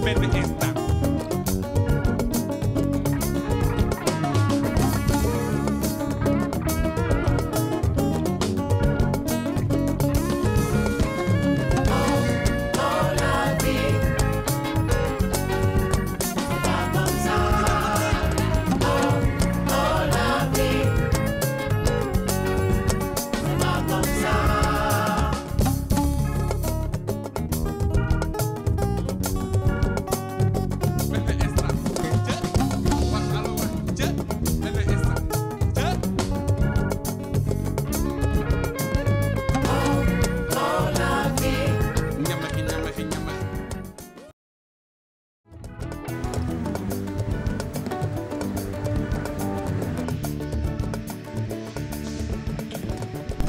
benn instant.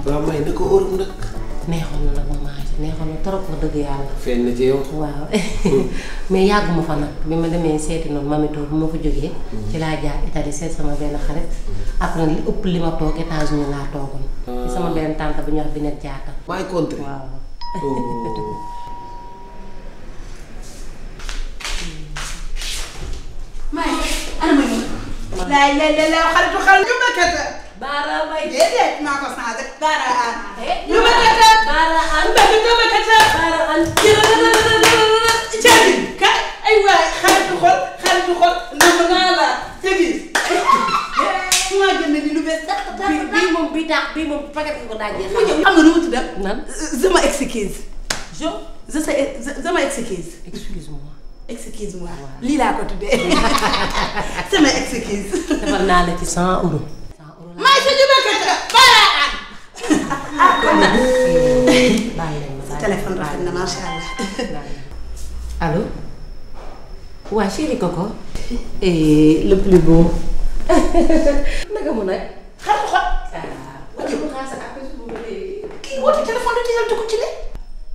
waaw may na ko óorum nag. neexoon na nag maman neexoon na trop wax dëgg yàlla. feeñ na ci yow. waaw mais yàgguma fa nag bi ma demee seeti noonu mamito bu ma fa jógee. ci laa jaar Italie seet sama benn xarit. après li ëpp li ma toog États-Unis laa toogoon. ci sama benn tante bu ñuy wax Binet Diatta. maay compter waaw. maa ana ma ñëw. laay la xaritu xal ñu bëkkata. Baara may déedéet maa ko changé. Baara aan. ñu bëkkata. Baara aan. ñu bëkkata. Baara aan. Caabi ka ay waay xaritu xol nam naa la te gis. maa jënd ni lu bees. bii moom bii taax bii moom paquet ko daajee. xam nga nu mu tudd. nan. je m'excuse. je m'excuse. excuse-moi. excuse-moi lii laa ko tuddee. sama excuse. defal naa la ci 100 euros. maa ngi sa bëkkata. Baara aan. sa téléphone rafet na macha allah. Allô? waa chérie Coco. le plus beau. naka mu nag. xam nga kii woote téléphone da teel dugg ci le.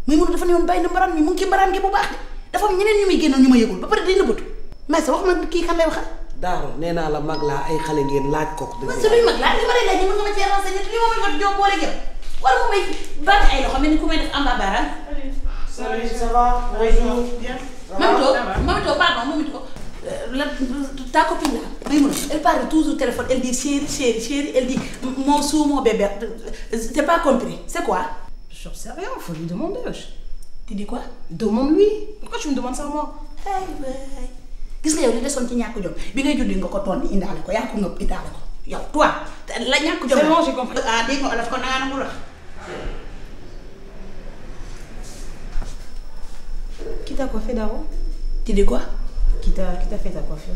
muy mënu dafa ne woon bàyyi na mbaraan mi mu ngi ci mbaraan gi bu baax de dafa am ñeneen ñu muy génnoon ñu ma yëgul ba pare day nëbbatu mais sa wax ma kii kan lay waxal. Daaro nee naa la mag laa ay xale ngeen laaj ko. man sa luy mag laa li ma lay laaj mën nga ma cee renseigner li ma may wat jox boole jëm wala mu may bànn ay loxo mel ni ku may def amba baaraan. Salut, ça va? Bonjour. Bien. Mamito, pardon, Mamito. Ta copine là, Maïmouna, elle parle toujours au téléphone, elle dit chérie, elle dit mon sou, mon bébé. T'as pas compris, c'est quoi? J'en sais rien, faut lui demander. Tu dis quoi? Demande-lui. Pourquoi tu me demandes ça à moi? Hey, bay. Gis nga yow li desoon ci ñàkk jom bi ngay judd nga ko toon ni indaale ko yaa ko ngëpp indaale ko yow toi la ñàkk jom. C'est bon, j'ai compris. Ah dégg nga olof ko na nga nangu la. Qui t'a coiffé d'avant? Tu dis quoi? Qui t'a fait ta coiffure?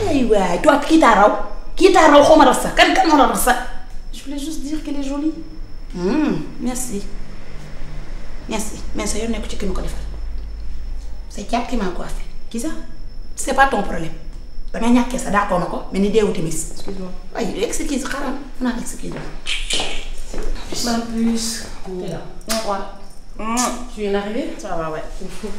Hey, ouais, toi, qui t'a raw? Qui t'a raw? Comment ça? Quand on a ça? Je voulais juste dire qu'elle est jolie. Merci. Merci. Mais ça y est, on est que tu me connais. C'est Cap qui m'a coiffé. Qui ça? C'est pas ton problème. Da nga ñaké sa d'accord nako mais ni déwu timis. Excuse-moi. Ay, excuse xaram. Na excuse. Ma puce. T'es là. Ouais. Tu viens d'arriver? Ça va, ouais.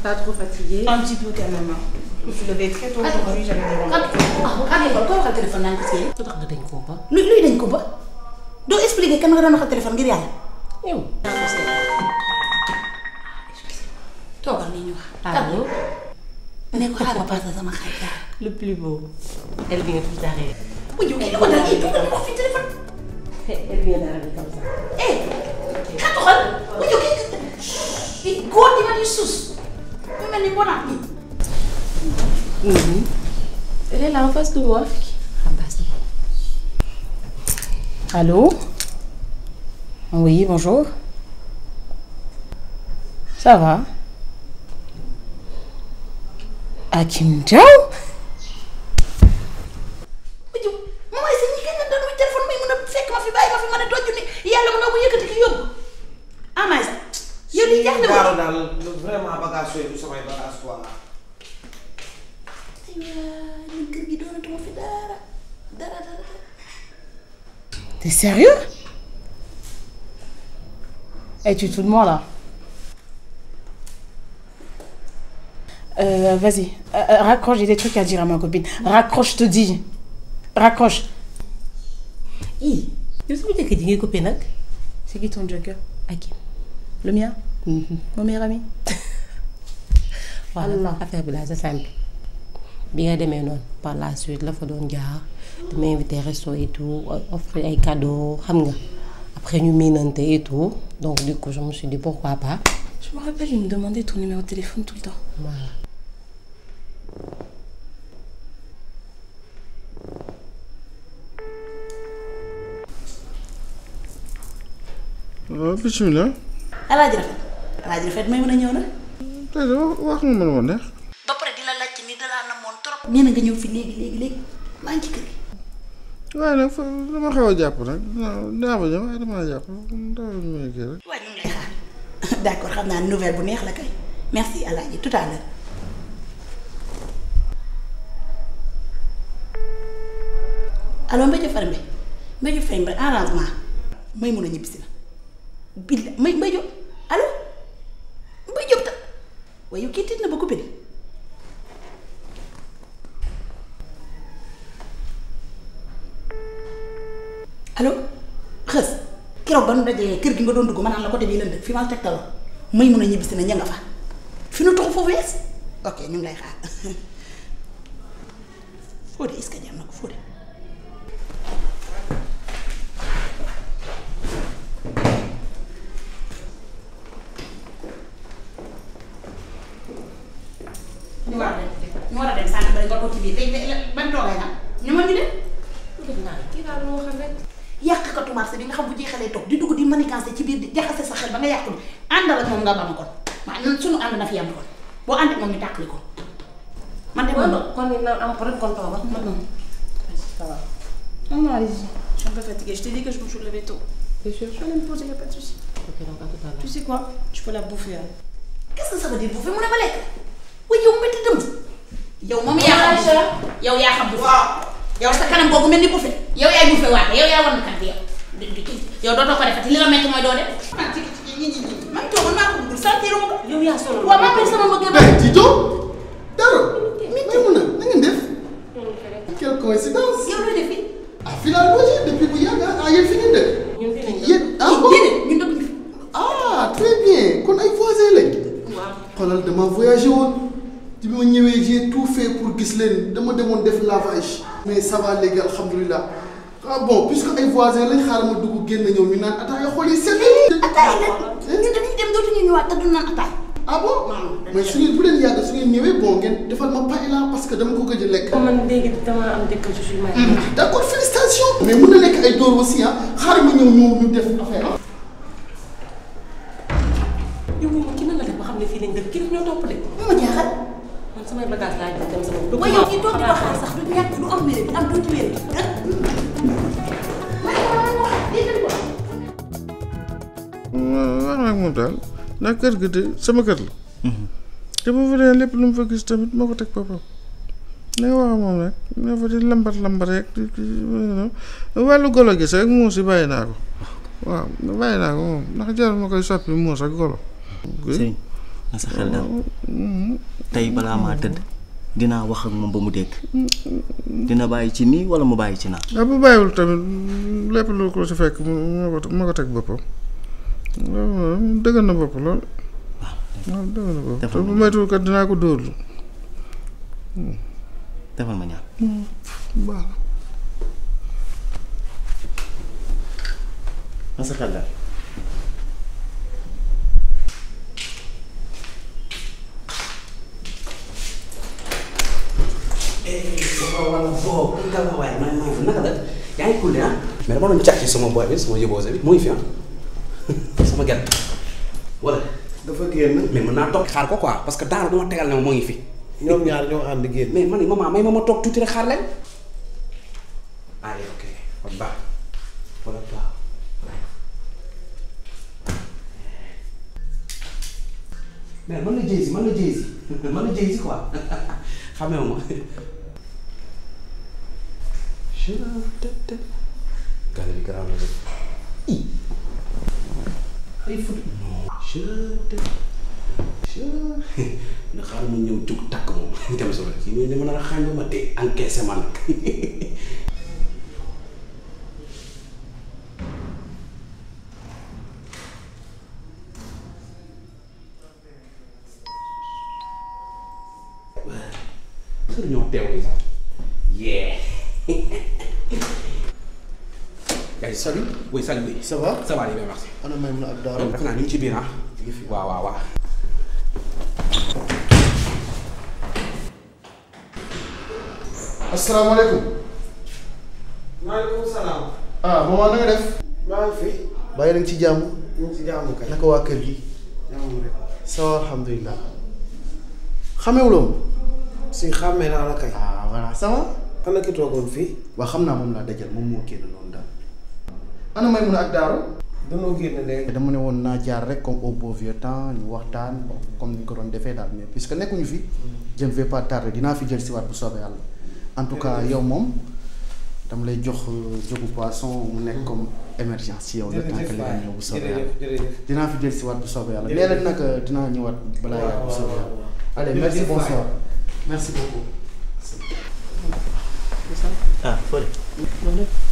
Pas trop fatiguée. Un petit peu quand même. Je me suis levée très tôt aujourd'hui, j'avais des rendez-vous. Xale ko waxal téléphone naa ko ci. lu tax nga dañ ko ba. Luy dañ ko ba? Do expliquer kan nga doon waxal téléphone ngir yàlla. yow. Toogal ni ñu wax. Allô? Ne ko xaaral ma passé sama xarit. Le plus beau. Elle vient tout d'arriver. Bu ñu ko dal ci wax fi téléphone. Elle vient d'arriver comme ça. Xatu xol. Bu ñu ki góor di ma di sus. Mu mel ni bonaat ni. Elle est là en face de moi. Allô? Oui, bonjour. Ça va? Akim Diaw? Maman est ni kenn doon muy téléphone may mën a fekk ma fi bàyyi ma fi mën a dojju ni yàlla mën a bu yëkkati ki yóbbu. Ah mais yow li jax na Daaro daal vraiment bagage yooyu du samay bagage quoi. ñun kër gi doonatuma fi dara. T'es sérieux? Eh, tu te fous de moi là? Vas-y, raccroche, j'ai des trucs à dire à ma copine. Raccroche, je te dis. Raccroche. yow sama jëkkër ji ngay coupé nag. C'est qui ton joker? Akim. Le mien? Mon meilleur ami? voilà affaire bi la c'est simple bi nga demee noonu par la suite la fa doon jaar di ma invité resto et tout offrir ay cadeaux xam nga après ñu miinante et tout donc du coup je me suis dit pourquoi pas. Je me rappelle, il me demandait ton numéro de téléphone tout le temps. Voilà. Bismillah. Alaaji Rafet may mën a ñëw na. tey de wax nga ma neex. ba pare di la laajte ni dalaa namoon trop. nee na nga ñëw fi léegi maa ngi ci kër gi. waaye nag dama xaw a jàpp nag dinaa ba ñëw waaye damaa jàpp dama ñu kii rek. waaye ñu ngi lay xaar. D'accord xam naa nouvelle bu neex la kay merci Alaaji tout à l'heure. allo Mbédio Farimbe Mbédio Farimbe arrangement may mun a ñibbisi la bil Mbédio allo Mbédio ta waaye yow kii tiit na ba coupé allo xës keroog ba nu dajee kër gi nga doon dugg ma naan la côté bii lënd fi ma la tegtaloo may mun a ñibbisi na ña nga fa fi nu toxu foofu yees ok ñu ngi lay xaar Fodé est-ce que jàmm na ko Fodé. ñu war a dem sànq ba nga toog ci biir léegi ban toogay nag ñu mën ñu dem. kii daal moo xam rek. yàqkatu marché bi nga xam bu jeexalee toog di dugg di manigancé ci biir di jaxase sa xel ba nga yàqu ni àndal ak moom nga ba ma kon waaw ñun suñu ànd na fi yam kon boo ànd ak moom ñu tàqali ko man de kon ni na am peut-être kon toogal. Ça va. Non, allez-y. Je suis un peu fatiguée. Je t'ai dit que je me levais tôt. Bien sûr. Je vais aller me poser, y a pas de souci. Ok donc à tout à l'heure. Tu sais quoi? Tu peux la bouffer. Hein. qu'est-ce que ça veut dire bu fi mu ne ba lekk waaye yow métti dëmm yow moom yaa xam yow yaa xam bu fi yow sa kanam boobu mel ni bu fi yow yaay bu fi waate yow yaa war na kat yow dootoo ko defati li la métti mooy doo def man toogal maa ko bëgg sentir ma ko yow yaa solo waaw maa koy sama mbëgg mais Tito dara mais mun na ngeen def quelle coïncidence yow looy def fii ah fii laa logé depuis bu yàgg ah yéen fi ngeen dëkk ñun fi nañ yéen ah bon ñun dëkk bi ah très bien kon ay voisins lañ xoolal dama voyagé woon ci bi ma ñëwee j'ai tout fait pour gis leen dama demoon def lavage mais ça va léegi alhamdulilah ah bon puisque ay voisins lañ xaaral ma dugg génn ñëw ñu naan ataaya xool yi sedd ataay la ñun dañuy dem dootuñu ñëwaat te duñ naan ataay ah bon mais su ngeen bu leen yàgg su ngeen ñëwee bon ngeen defal ma paella parce que dama ko gëj a lekk. man léegi dama am dëkk je suis mariée. d'accord félicitations. mais mën na lekk ay dóor aussi ah xaaral ma ñëw ñu def affaire ah. yow moom ki nan la def ba xam ne fii lañ dëkk kii daf ñoo topp de. mu ma jaaxal man samay bagage laa jël dem sama. waaye yow kii toog di ko xaar sax du ñàkk du am wér am doo ci wér wax nag moom daal ndax kër gi de sama kër la. te bu fa dee lépp lu mu fa gis tamit moo ko teg boppam. ne nga wax moom rek ne fa di lambar rek wàllu golo gis rek muus yi bàyyi naa ko waaw bàyyi naa ko moom ndax jarul ma koy soppi muus ak golo. sëriñ na sa xel daal tey balaa maa tëdd dinaa wax ak moom ba mu dégg dina bàyyi ci nii wala mu bàyyi ci naa. bu bàyyiwul tamit lépp lu ko si fekk moo ko teg boppam dëgg na bopp lool. waaw dëgg na bopp te bu moytuwul kat dinaa ko dóorlu. defal ma ñaan. baax na sa xel daal. wala boo nga ma waaye maa ngi naka la yaa ngi cool ah mais dama doon càcc sama boy bi sama yóbboose bi mu ngi fi ah sama gerte wala dafa génn mais mën naa toog xaar ko quoi parce que daara dama tegal ne ma moo ngi fi ñoom ñaar ñoo ànd génn mais man ni maman may ma toog tuuti rek xaar leen allez ok kon baax wala baax mais man la Jay-Z man la Jay-Z quoi xamee ma gàll bi garaaw la def ay fut na xaaral ma ñëw jug takk moom dem solo kii ñooy ne ma nar a xaañ ba ma dee encaissé ma nag xër ñoo teew nii sax yee. Guys, salut. Oui, salut. Oui. Ça va? Ça va, bien, merci. Ana Maïmouna ak Daara. Defe naa ñu ngi ci biir ah. waaw. asalaamaaleykum. maaleykum salaam. ah maman na nga def. maa ngi fi. bàyyi nañ ci jàmm. ñu ngi ci jàmm kay. naka waa kër gi. jàmm rek. ça va alhamdulilah. xamewuloo ma. si xàmmee naa la kay. ah voilà ça va. kan la ki toogoon fii. waa xam naa moom laa dajal moom moo génn noonu daal. ana Maïmouna ak Daara. danoo génn léegi. dama ne woon naa jaar rek comme au beau vieux temps ñu waxtaan bon comme ni ñu ko doon defee daal mais puisque nekkuñu fi. je ne vais pas tarder dinaa fi jël si waat bu soobee yàlla. en tout cas yow moom dama lay jox jógu poisson mu nekk comme émergence ci yow. le temps que li nga ñëw bu soobee yàlla dinaa fi jël si waat bu soobee yàlla. léeg-léeg nag dinaa ñëwaat balaa yàlla bu soobee yàlla. allez merci bonsoir merci beaucoup. ah Fodé.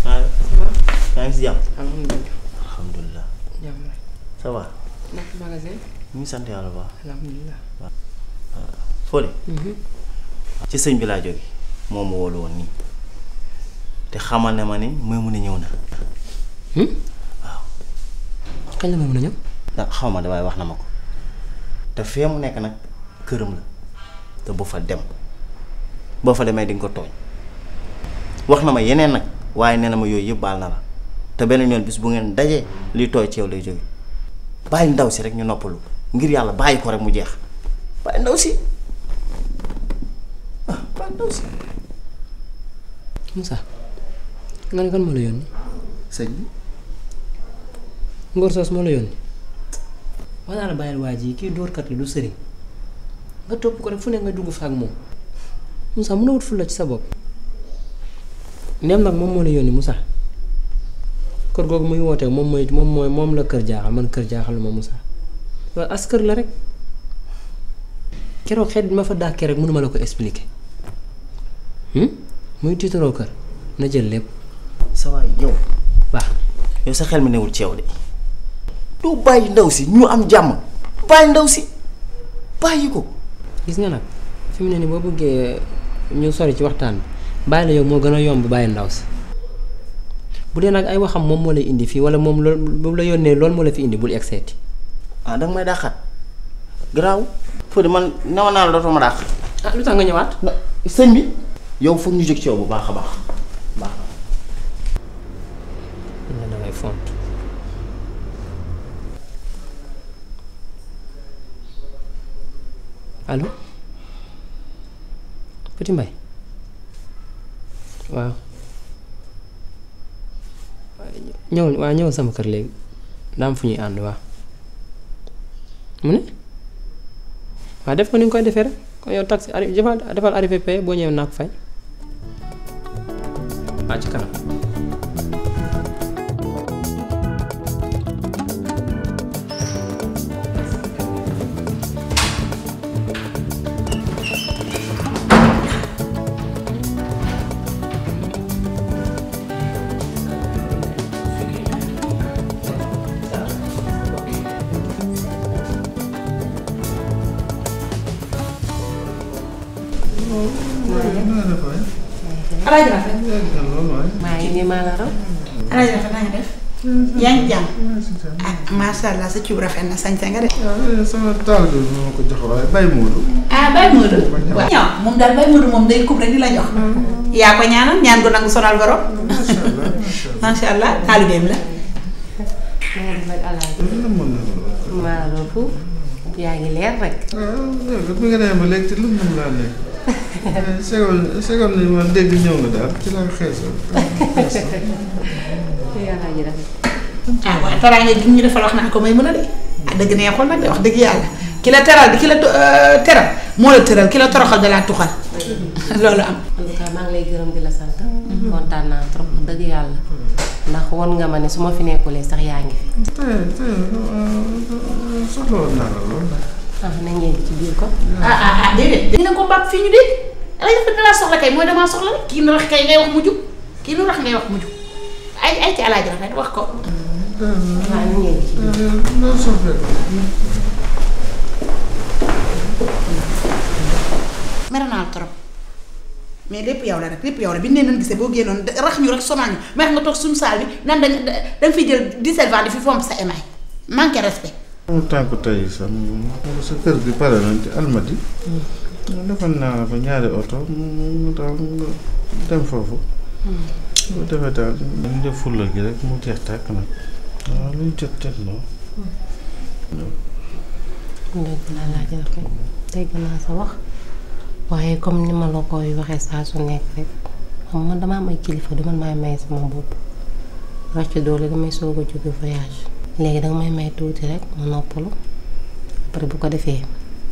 yaa ngi si jàmm. alhamdulilah. jàmm rek. ça va. ndax magasin. ñu ngi sant yàlla bu baax. alhamdulilah. waaw Fodé. ci sëñ bi laa jóge moom ma wóolu woon nii te xamal ne ma ni Maïmouna ñëw na. waaw. kañ la Maïmouna ñëw. ndax xaw ma damay wax na ma ko te fee mu nekk nag këram la te bu fa dem boo fa demee di nga ko tooñ wax na ma yeneen nag waaye nee na ma yooyu yëpp baal na la te beneen yoon bis bu ngeen dajee liy tooy ci yow lay jóge bàyyi ndaw si rek ñu noppalu ngir yàlla bàyyi ko rek mu jeex bàyyi ndaw si bàyyi ndaw si. Moussa nga ne kan moo la yónni. sëñ bi. Ngor Sos moo la yónni. wax naa la bàyyil waa ji kii dóorkat la du sëriñ nga topp ko rek fu ne nga dugg fa ak moom Moussa mën a wut fulla ci sa bopp. nem nag moom moo la yónni Moussa kër googu muy wootee moom la kër jaaxal man kër jaaxalu ma Moussa waaye as kër la rek keroog xeet bi ma fa dàkkee rek mënuma la ko expliquer muy tiitaroo kër na jël lépp. sa waay yow baax yow sa xel mi newul ci yow de doo bàyyi ndaw si ñu am jàmm bàyyi ndaw si bàyyi ko. gis nga nag fi mu ne nii boo bëggee ñu sori ci waxtaan bi bàyyi la yow moo gën a yomb bàyyi ndaw si bu dee nag ay waxam moom moo lay indi fii wala moom loolu la yónnee loolu moo la fi indi bul egg seeti. ah danga may dàqat garaaw Fodé man newoon naa la dootoo ma dàq. ah lu tax nga ñëwaat. sëñ bi yow foog ñu jóg ci yow bu baax a baax baax na dangay font. allo Petit Mbaye waaw ñëwal sama kër léegi daa am fu ñuy ànd waaw mu ne waaw def ko ni nga koy defee rek kon yow taxi defal arrivé pay boo ñëwee naa ko fay waa ci kanam. Alaaji Rafet. maa ngi nii maa la raw. Alaaji Rafet na nga def. yaa ngi jàmm. ah macha allah sa cuub rafet na sañse nga de. sama taal bi moo ko jox waaye Baye Modou. ah Baye Modou. waaw ñaaw moom daal Baye Modou moom day kub rek di la jox. yaa ko ñaanal ñaan gu nangu sonal borom. macha allah taalibeem la. maa ngi lay alaaji. maa la raw foofu yaa ngi leer rek. bi nga demee ba léegi te lu mu laa nekk. seconde ni ma dégg ñëw nga daal ci laa xeesal. yàlla ji rafet. ah waaye teraanga gi ñu defal wax naa ko may mën a de. ah dëgg neexoon nag de wax dëgg yàlla ki la teral ki la teral moo la tëral ki la toroxal da laa tuxal loolu am. en tout cas maa ngi lay gërëm di la sant. kontaan naa trop dëgg yàlla. ndax won nga ma ne su ma fi nekkulee sax yaa ngi fi. tey soxla woon naa la lool. ah nañ ngeen ci biir ko. déedéet. dina ko mbàpp fii ñu dégg ay dafa dalaa soxla kay mooy damaa soxla rek kii nu rax kay ngay wax mu jub kii nu rax ngay wax mu jub ay ci Alaaji Rafet wax ko. waaw nañ ngeen ci biir. mer mais lépp yow la rek lépp yow la bi ñu leen gisee boo génnoon rax ñu rek sonal ñu mais nga toog suñu saal bi nan dañ fiy jël 17 ans di fi fomp sa émail manqué respect. en tant que tey sax sa kër gi pare nañ ci Almadi. defal naa la fa ñaari oto mu daal nga dem foofu. bu defee daal ñu def fulla gi rek mu jeex tàkk nag waaw luñ jot noonu. dégg naa laaj rafet dégg naa sa wax waaye comme ni ma la koy waxee saa su nekk rek xam man dama am ay kilifa du man maay may sama bopp ràcc doole damay soog a jóge voyage léegi danga may may tuuti rek ma noppalu après bu ko defee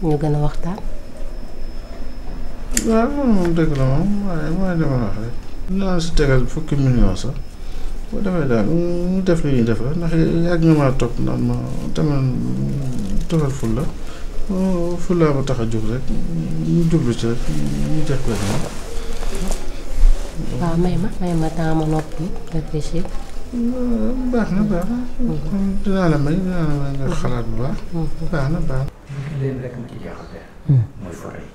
ñu gën a waxtaan. waaw loolu moom dëgg la moom waaye dama wax rek. dinaa si tegal fukki million sax boo defee daal ñu def li ñuy def la ndax yàgg nga maa topp naan ma demal defal fulla ba tax a jóg rek ñu jublu ci rek ñu def ko rek. waaw may ma temps ma noppi réfléchir. baax na dinaa la may nga xalaat bu baax. baax na. leen rek ma ci jaaxal mooy photo yi.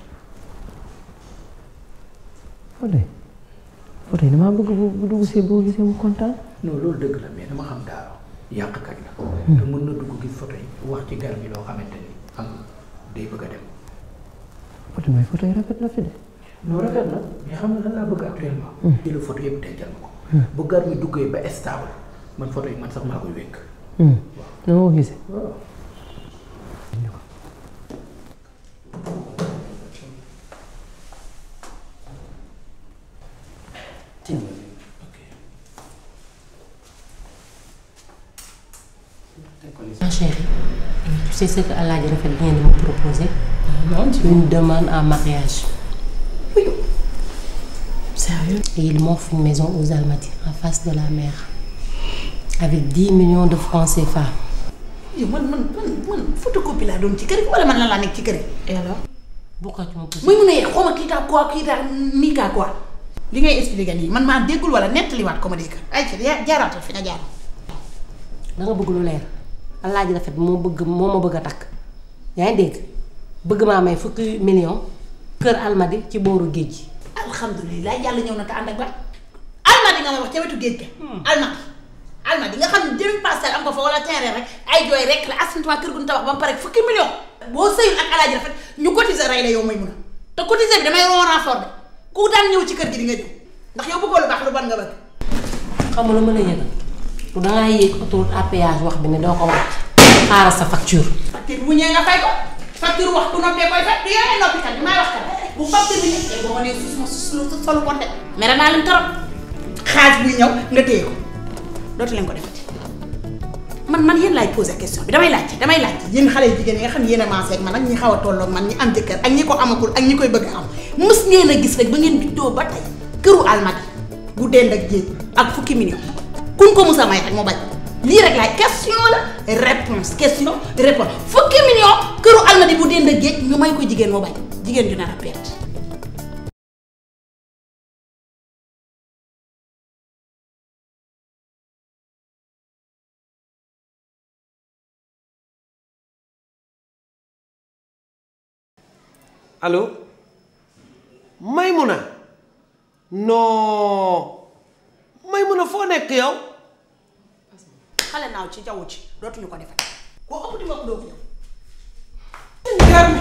Fodé damaa bëgg bu dugg see boo gisee mu kontaan. non loolu dëgg la mais dama xam daaro yàqkat la. te mën na dugg gis photo yi wax ci gar mi loo xamante ni am day bëgg a dem. Fodé mais photo yi rafet na fi de. non rafet na mais xam nga lan laa bëgg actuellement. jël photo yëpp dencal ma ko. bu gar mi duggee ba stable man photo yi man sax maa koy wékk. na ma ko gisee. waaw. Ma chérie, tu sais ce que Alaaji Rafet vient de me proposer? Une demande en mariage. Oui. Sérieux? Et il m'offre une maison aux Almadies, en face de la mer. Avec 10 millions de francs CFA. yow man photocopie laa doon ci kër gi wala man laa nekk ci kër gi. Et alors? Pourquoi tu me poses? muy mun a yegg xaw ma kii taa quoi kii taa nii kaa quoi. li ngay expliqué nii man maa déggul wala nettaliwaat ko ma dégg. ay ci jaaraatal fi nga jaar. da nga bëgg lu leer Alaaji Rafet moo ma bëgg a takk yaa ngi dégg bëgg maa may fukki million kër Almadi ci booru géej gi. alhamdulilah yàlla ñëw na te ànd ak ba Almadi nga may wax ca wetu géej ga. Almadi nga xam ne demi parcelle am ko fa wala terrain rek ay jooy rek la assainissement kër gu ñu tabax ba mu pare fukki million. boo sëyul ak Alaaji Rafet ñu cotiser rey la yow may mun a te cotiser bi damay renfort de ku daan ñëw ci kër gi di nga ñëw ndax yow bëggoo lu baax lu ban nga bëgg. xam nga lu mën a yëgal lu dangaa yéeg autoroute à péage wax bi ne doo ko wàcc xaaral sa facture. facture bu ñëwee nga fay ko facture wax ku noppee koy fay du yore noppi kat bi may wax kat bu facture bi ñëwee boo ma nee suuf ma solu ko de mais danaa leen torop xaalis buy ñëw nga téye ko dootu leen ko defati man yéen laay posé question bi damay laajte yéen xale yu jigéen yi nga xam ne yéen a maasee ak man ak ñi xaw a tolloog man ñi am jëkkër ak ñi ko amagul ak ñi koy bëgg a am mës ngeen a gis rek ba ngeen juddoo ba tey këru Almadi bu dend ak géej ak fukki million kuñ ko musa may rek mu bañ lii rek laay question la réponse question réponse fukki million këru Almadi bu dend ak géej ñu may ko jigéen mu bañ jigéen ju nar a perte. allo Maymuna non Maymuna foo nekk yow. xale naaw ci jaww ji dootuñu ko defati koo ëpp di ma ko doo ko ñëw. gar mi